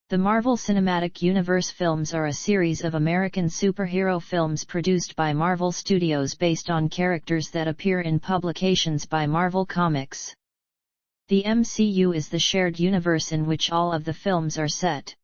The Marvel Cinematic Universe films are a series of American superhero films produced by Marvel Studios based on characters that appear in publications by Marvel Comics. The MCU is the shared universe in which all of the films are set.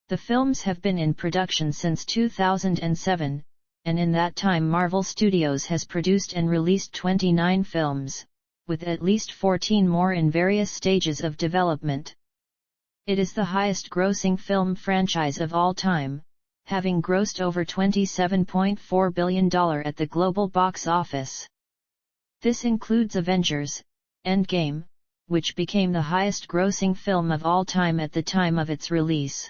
The films have been in production since 2007, and in that time Marvel Studios has produced and released 29 films, with at least 14 more in various stages of development. It is the highest-grossing film franchise of all time, having grossed over $27.4 billion at the global box office. This includes Avengers: Endgame, which became the highest-grossing film of all time at the time of its release.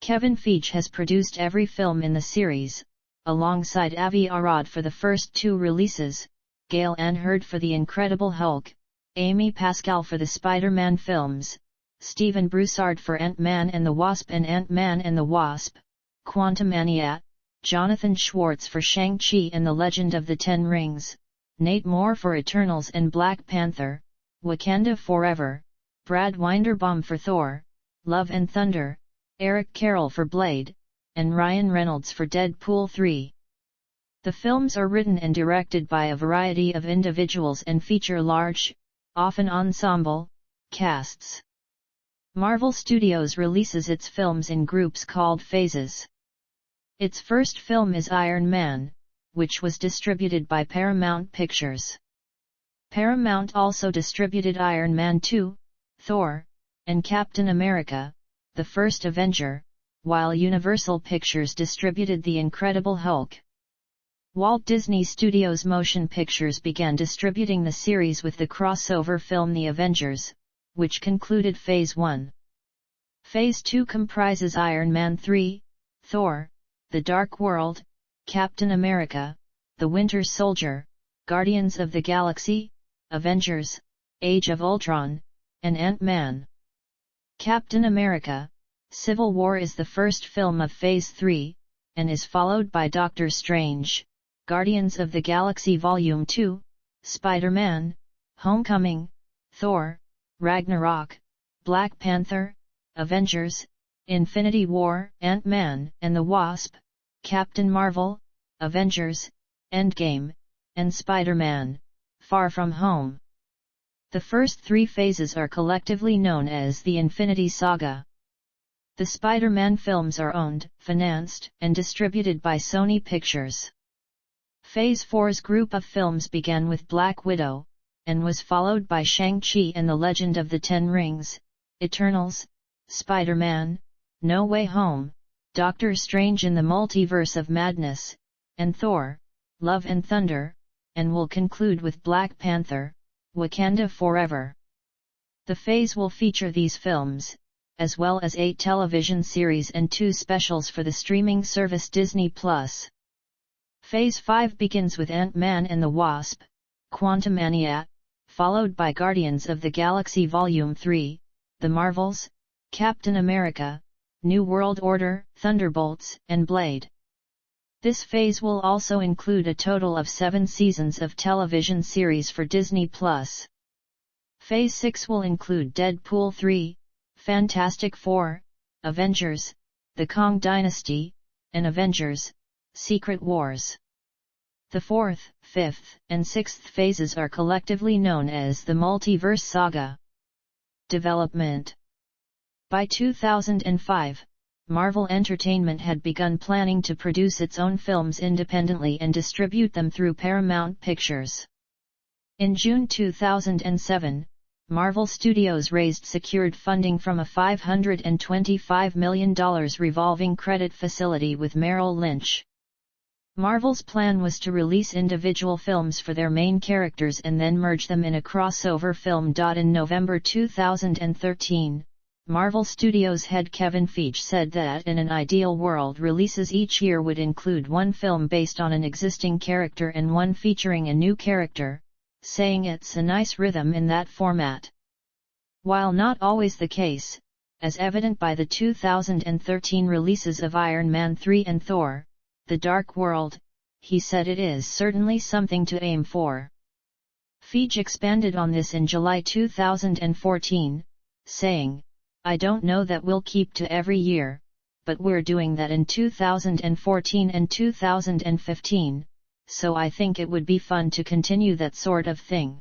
Kevin Feige has produced every film in the series, alongside Avi Arad for the first two releases, Gail Ann Hurd for The Incredible Hulk, Amy Pascal for the Spider-Man films, Stephen Broussard for Ant-Man and the Wasp and Ant-Man and the Wasp, Quantumania, Jonathan Schwartz for Shang-Chi and the Legend of the Ten Rings, Nate Moore for Eternals and Black Panther, Wakanda Forever, Brad Winderbaum for Thor, Love and Thunder, Eric Carroll for Blade, and Ryan Reynolds for Deadpool 3. The films are written and directed by a variety of individuals and feature large, often ensemble, casts. Marvel Studios releases its films in groups called phases. Its first film is Iron Man, which was distributed by Paramount Pictures. Paramount also distributed Iron Man 2, Thor, and Captain America, the First Avenger, while Universal Pictures distributed The Incredible Hulk. Walt Disney Studios Motion Pictures began distributing the series with the crossover film The Avengers, which concluded Phase 1. Phase 2 comprises Iron Man 3, Thor, The Dark World, Captain America, The Winter Soldier, Guardians of the Galaxy, Avengers, Age of Ultron, and Ant-Man. Captain America: Civil War is the first film of Phase 3, and is followed by Doctor Strange, Guardians of the Galaxy Volume 2, Spider-Man, Homecoming, Thor, Ragnarok, Black Panther, Avengers, Infinity War, Ant-Man and the Wasp, Captain Marvel, Avengers, Endgame, and Spider-Man: Far From Home. The first three phases are collectively known as the Infinity Saga. The Spider-Man films are owned, financed, and distributed by Sony Pictures. Phase 4's group of films began with Black Widow, and was followed by Shang-Chi and the Legend of the Ten Rings, Eternals, Spider-Man, No Way Home, Doctor Strange in the Multiverse of Madness, and Thor: Love and Thunder, and will conclude with Black Panther: Wakanda Forever. The phase will feature these films, as well as 8 television series and 2 specials for the streaming service Disney+. Phase 5 begins with Ant-Man and the Wasp, Quantumania, followed by Guardians of the Galaxy Volume 3, The Marvels, Captain America, New World Order, Thunderbolts, and Blade. This phase will also include a total of 7 seasons of television series for Disney+. Phase 6 will include Deadpool 3, Fantastic Four, Avengers, The Kang Dynasty, and Avengers: Secret Wars. The 4th, 5th, and 6th phases are collectively known as the Multiverse Saga. Development. By 2005, Marvel Entertainment had begun planning to produce its own films independently and distribute them through Paramount Pictures. In June 2007, Marvel Studios raised secured funding from a $525 million revolving credit facility with Merrill Lynch. Marvel's plan was to release individual films for their main characters and then merge them in a crossover film. In November 2013, Marvel Studios head Kevin Feige said that in an ideal world releases each year would include one film based on an existing character and one featuring a new character, saying it's a nice rhythm in that format. While not always the case, as evident by the 2013 releases of Iron Man 3 and Thor: The Dark World, he said it is certainly something to aim for. Feige expanded on this in July 2014, saying, I don't know that we'll keep to every year, but we're doing that in 2014 and 2015, so I think it would be fun to continue that sort of thing.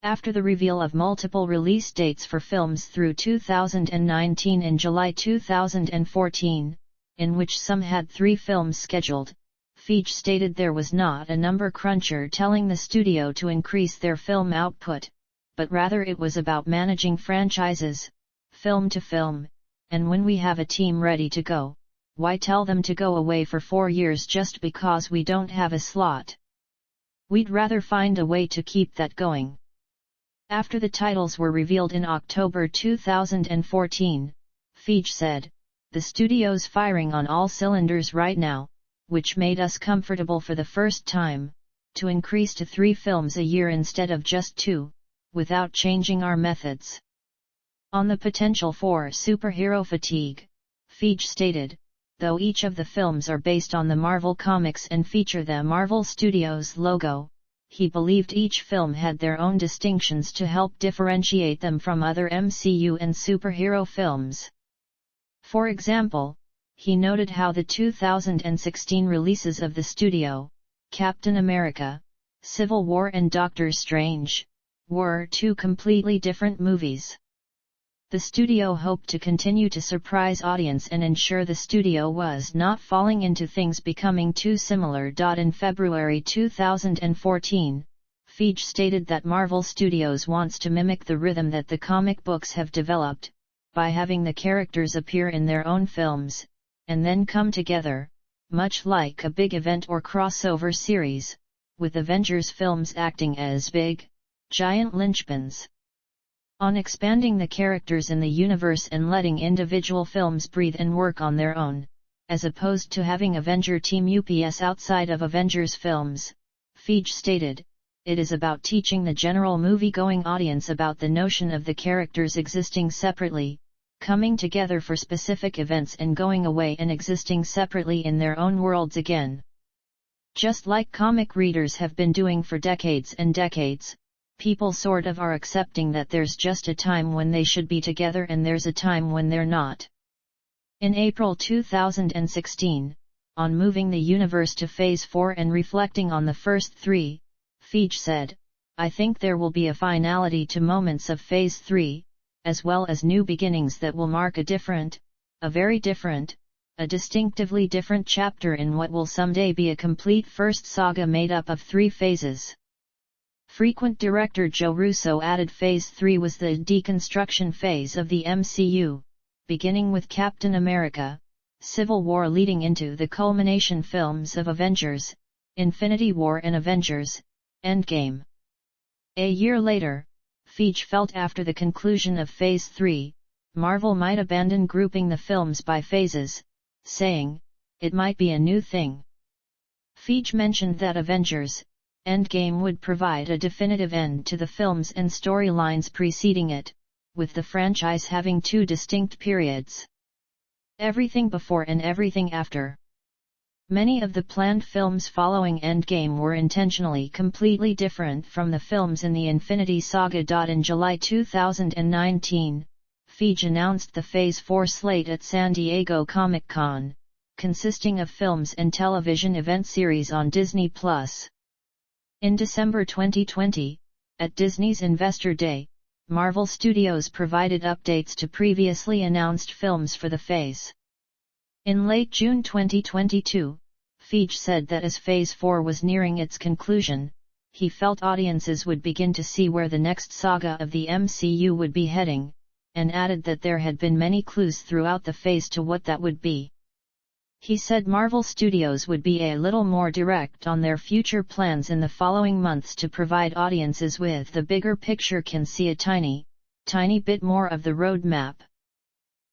After the reveal of multiple release dates for films through 2019 in July 2014, in which some had 3 films scheduled, Feige stated there was not a number cruncher telling the studio to increase their film output, but rather it was about managing franchises, film to film, and when we have a team ready to go, why tell them to go away for 4 years just because we don't have a slot? We'd rather find a way to keep that going. After the titles were revealed in October 2014, Feige said, "The studio's firing on all cylinders right now, which made us comfortable for the first time, to increase to 3 films a year instead of just 2, without changing our methods." On the potential for superhero fatigue, Feige stated, though each of the films are based on the Marvel Comics and feature the Marvel Studios logo, he believed each film had their own distinctions to help differentiate them from other MCU and superhero films. For example, he noted how the 2016 releases of the studio, Captain America, Civil War and Doctor Strange, were 2 completely different movies. The studio hoped to continue to surprise audience and ensure the studio was not falling into things becoming too similar. In February 2014, Feige stated that Marvel Studios wants to mimic the rhythm that the comic books have developed, by having the characters appear in their own films, and then come together, much like a big event or crossover series, with Avengers films acting as big, giant linchpins. On expanding the characters in the universe and letting individual films breathe and work on their own, as opposed to having Avenger Team UPS outside of Avengers films, Feige stated, "It is about teaching the general movie-going audience about the notion of the characters existing separately, coming together for specific events and going away and existing separately in their own worlds again. Just like comic readers have been doing for decades and decades, people sort of are accepting that there's just a time when they should be together and there's a time when they're not." In April 2016, on moving the universe to Phase 4 and reflecting on the first 3, Feige said, "I think there will be a finality to moments of Phase 3, as well as new beginnings that will mark a very different, a distinctively different chapter in what will someday be a complete first saga made up of 3 phases." Frequent director Joe Russo added Phase 3 was the deconstruction phase of the MCU, beginning with Captain America, Civil War leading into the culmination films of Avengers, Infinity War and Avengers, Endgame. A year later, Feige felt after the conclusion of Phase 3, Marvel might abandon grouping the films by phases, saying, "It might be a new thing." Feige mentioned that Avengers, Endgame would provide a definitive end to the films and storylines preceding it, with the franchise having 2 distinct periods. Everything before and everything after. Many of the planned films following Endgame were intentionally completely different from the films in the Infinity Saga. In July 2019, Feige announced the Phase 4 slate at San Diego Comic-Con, consisting of films and television event series on Disney+. In December 2020, at Disney's Investor Day, Marvel Studios provided updates to previously announced films for the phase. In late June 2022, Feige said that as Phase 4 was nearing its conclusion, he felt audiences would begin to see where the next saga of the MCU would be heading, and added that there had been many clues throughout the phase to what that would be. He said Marvel Studios would be a little more direct on their future plans in the following months to provide audiences with the bigger picture, can see a tiny bit more of the roadmap.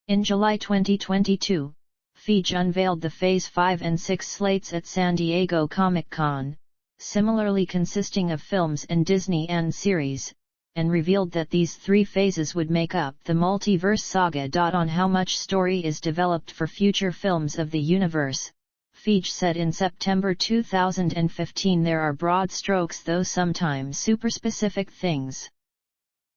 In July 2022, Feige unveiled the Phase 5 and 6 slates at San Diego Comic-Con, similarly consisting of films and Disney and series, and revealed that these 3 phases would make up the multiverse saga. On how much story is developed for future films of the universe, Feige said in September 2015, "There are broad strokes, though sometimes super specific things.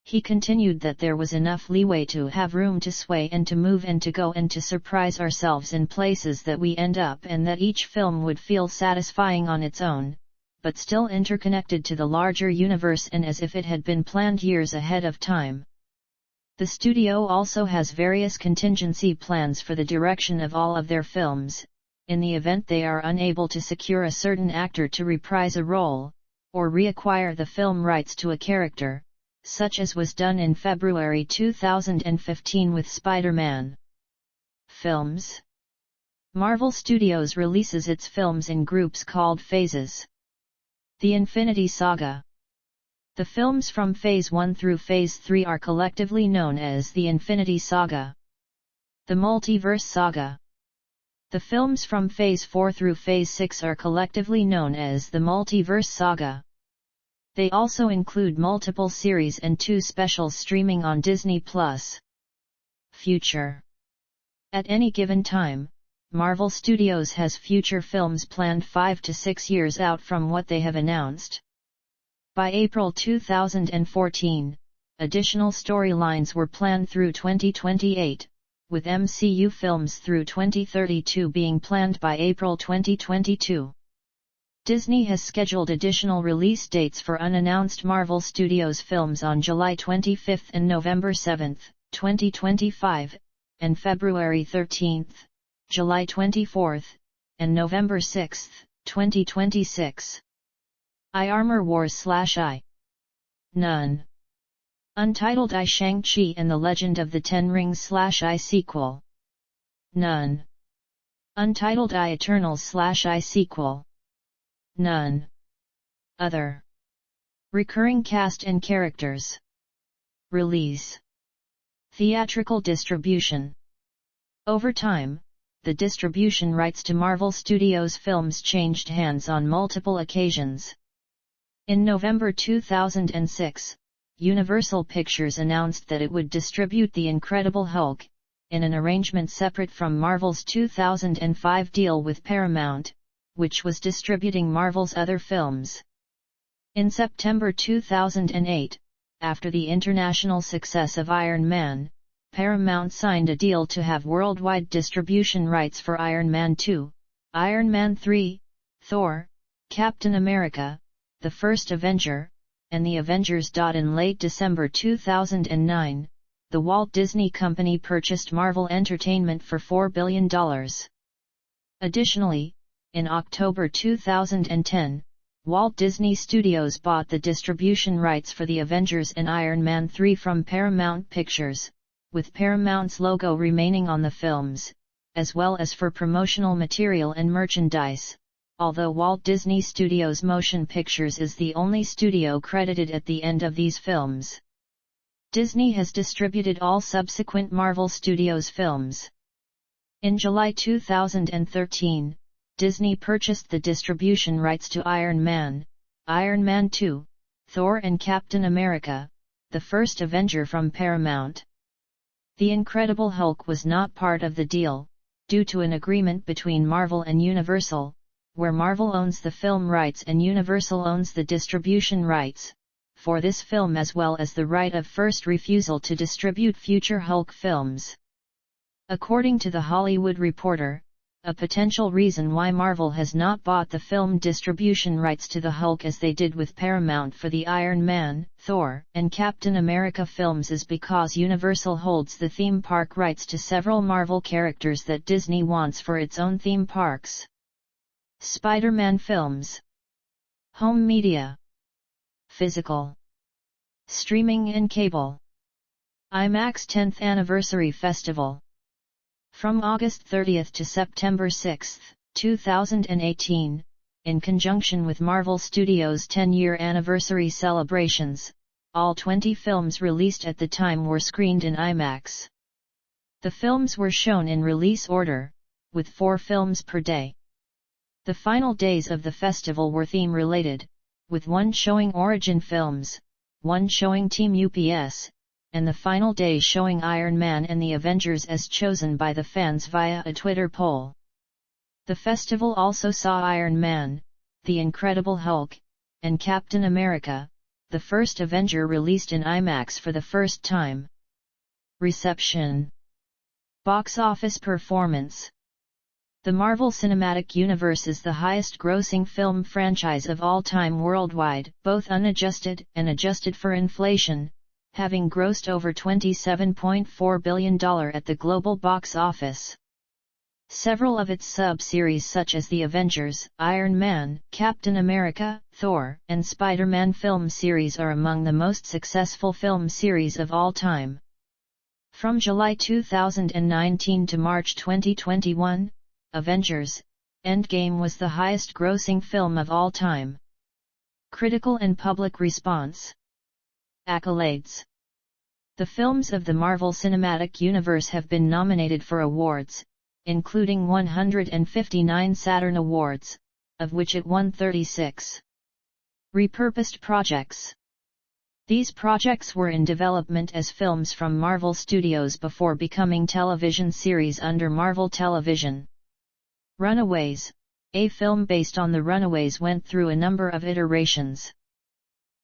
He continued that there was enough leeway to have room to sway and to move and to go and to surprise ourselves in places that we end up, and that each film would feel satisfying on its own, but still interconnected to the larger universe and as if it had been planned years ahead of time. The studio also has various contingency plans for the direction of all of their films, in the event they are unable to secure a certain actor to reprise a role, or reacquire the film rights to a character, such as was done in February 2015 with Spider-Man. Films. Marvel Studios releases its films in groups called phases. The Infinity Saga. The films from Phase 1 through Phase 3 are collectively known as the Infinity Saga. The Multiverse Saga. The films from Phase 4 through Phase 6 are collectively known as the Multiverse Saga. They also include multiple series and 2 specials streaming on Disney+. Future. At any given time, Marvel Studios has future films planned 5 to 6 years out from what they have announced. By April 2014, additional storylines were planned through 2028, with MCU films through 2032 being planned by April 2022. Disney has scheduled additional release dates for unannounced Marvel Studios films on July 25 and November 7, 2025, and February 13, July 24, and November 6, 2026. Armor Wars/I. None. Untitled I Shang-Chi and the Legend of the Ten Rings/I sequel. None. Untitled I Eternals/I sequel. None. Other. Recurring cast and characters. Release. Theatrical distribution. Over time, the distribution rights to Marvel Studios films changed hands on multiple occasions. In November 2006, Universal Pictures announced that it would distribute The Incredible Hulk, in an arrangement separate from Marvel's 2005 deal with Paramount, which was distributing Marvel's other films. In September 2008, after the international success of Iron Man, Paramount signed a deal to have worldwide distribution rights for Iron Man 2, Iron Man 3, Thor, Captain America, The First Avenger, and The Avengers. In late December 2009, the Walt Disney Company purchased Marvel Entertainment for $4 billion. Additionally, in October 2010, Walt Disney Studios bought the distribution rights for The Avengers and Iron Man 3 from Paramount Pictures, with Paramount's logo remaining on the films, as well as for promotional material and merchandise, although Walt Disney Studios Motion Pictures is the only studio credited at the end of these films. Disney has distributed all subsequent Marvel Studios films. In July 2013, Disney purchased the distribution rights to Iron Man, Iron Man 2, Thor and Captain America, The First Avenger from Paramount. The Incredible Hulk was not part of the deal, due to an agreement between Marvel and Universal, where Marvel owns the film rights and Universal owns the distribution rights, for this film as well as the right of first refusal to distribute future Hulk films. According to The Hollywood Reporter, a potential reason why Marvel has not bought the film distribution rights to the Hulk as they did with Paramount for the Iron Man, Thor, and Captain America films is because Universal holds the theme park rights to several Marvel characters that Disney wants for its own theme parks. Spider-Man films. Home media. Physical. Streaming and cable. IMAX 10th Anniversary Festival. From August 30 to September 6, 2018, in conjunction with Marvel Studios' 10-year anniversary celebrations, all 20 films released at the time were screened in IMAX. The films were shown in release order, with 4 films per day. The final days of the festival were theme-related, with 1 showing Origin Films, 1 showing Team UPS, and the final day showing Iron Man and the Avengers as chosen by the fans via a Twitter poll. The festival also saw Iron Man, The Incredible Hulk, and Captain America, the first Avenger released in IMAX for the first time. Reception. Box office performance. The Marvel Cinematic Universe is the highest-grossing film franchise of all time worldwide, both unadjusted and adjusted for inflation, having grossed over $27.4 billion at the global box office. Several of its sub-series such as the Avengers, Iron Man, Captain America, Thor, and Spider-Man film series are among the most successful film series of all time. From July 2019 to March 2021, Avengers: Endgame was the highest-grossing film of all time. Critical and public response. Accolades. The films of the Marvel Cinematic Universe have been nominated for awards, including 159 Saturn Awards, of which it won 36. Repurposed projects. These projects were in development as films from Marvel Studios before becoming television series under Marvel Television. Runaways, a film based on the Runaways, went through a number of iterations.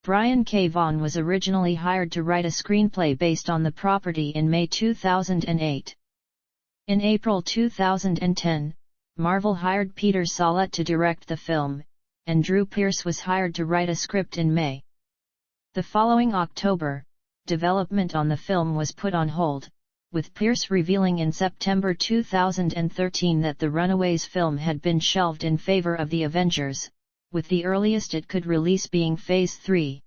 Brian K. Vaughan was originally hired to write a screenplay based on the property in May 2008. In April 2010, Marvel hired Peter Sollett to direct the film, and Drew Pearce was hired to write a script in May. The following October, development on the film was put on hold, with Pearce revealing in September 2013 that the Runaways film had been shelved in favor of the Avengers, with the earliest it could release being Phase 3.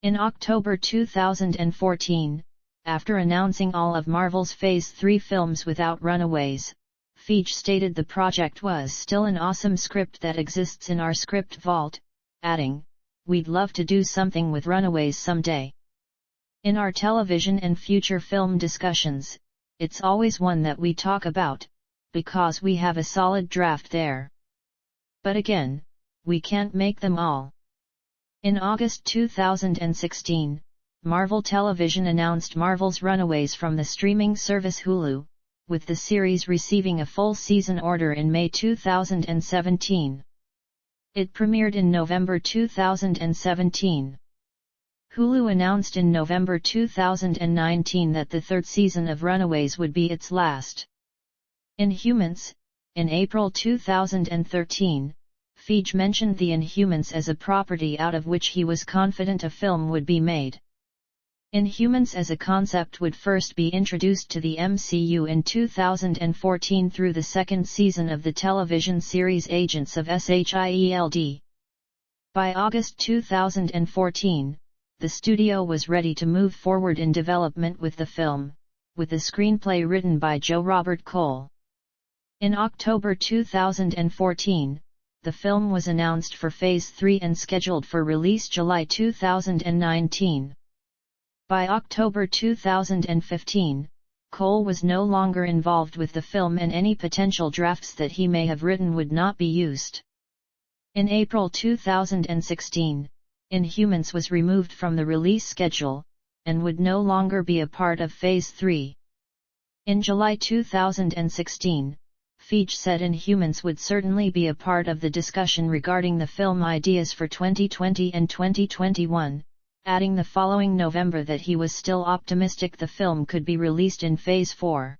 In October 2014, after announcing all of Marvel's Phase 3 films without Runaways, Feige stated the project was still an awesome script that exists in our script vault, adding, "We'd love to do something with Runaways someday. In our television and future film discussions, it's always one that we talk about, because we have a solid draft there. But again, we can't make them all." In August 2016, Marvel Television announced Marvel's Runaways from the streaming service Hulu, with the series receiving a full season order in May 2017. It premiered in November 2017. Hulu announced in November 2019 that the third season of Runaways would be its last. Inhumans. In April 2013, Feige mentioned the Inhumans as a property out of which he was confident a film would be made. Inhumans as a concept would first be introduced to the MCU in 2014 through the second season of the television series Agents of S.H.I.E.L.D. By August 2014, the studio was ready to move forward in development with the film, with a screenplay written by Joe Robert Cole. In October 2014, the film was announced for Phase 3 and scheduled for release July 2019. By October 2015, Cole was no longer involved with the film and any potential drafts that he may have written would not be used. In April 2016, Inhumans was removed from the release schedule, and would no longer be a part of Phase 3. In July 2016, Feige said Inhumans would certainly be a part of the discussion regarding the film ideas for 2020 and 2021. Adding the following November that he was still optimistic the film could be released in Phase 4.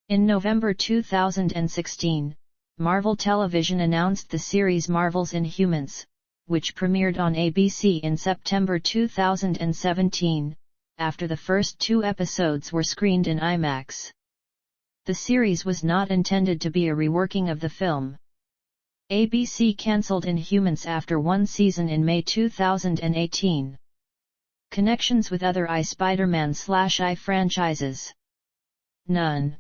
In November 2016, Marvel Television announced the series Marvel's Inhumans, which premiered on ABC in September 2017, after the first 2 episodes were screened in IMAX. The series was not intended to be a reworking of the film. ABC cancelled Inhumans after 1 season in May 2018. Connections with other Spider-Man/I franchises. None.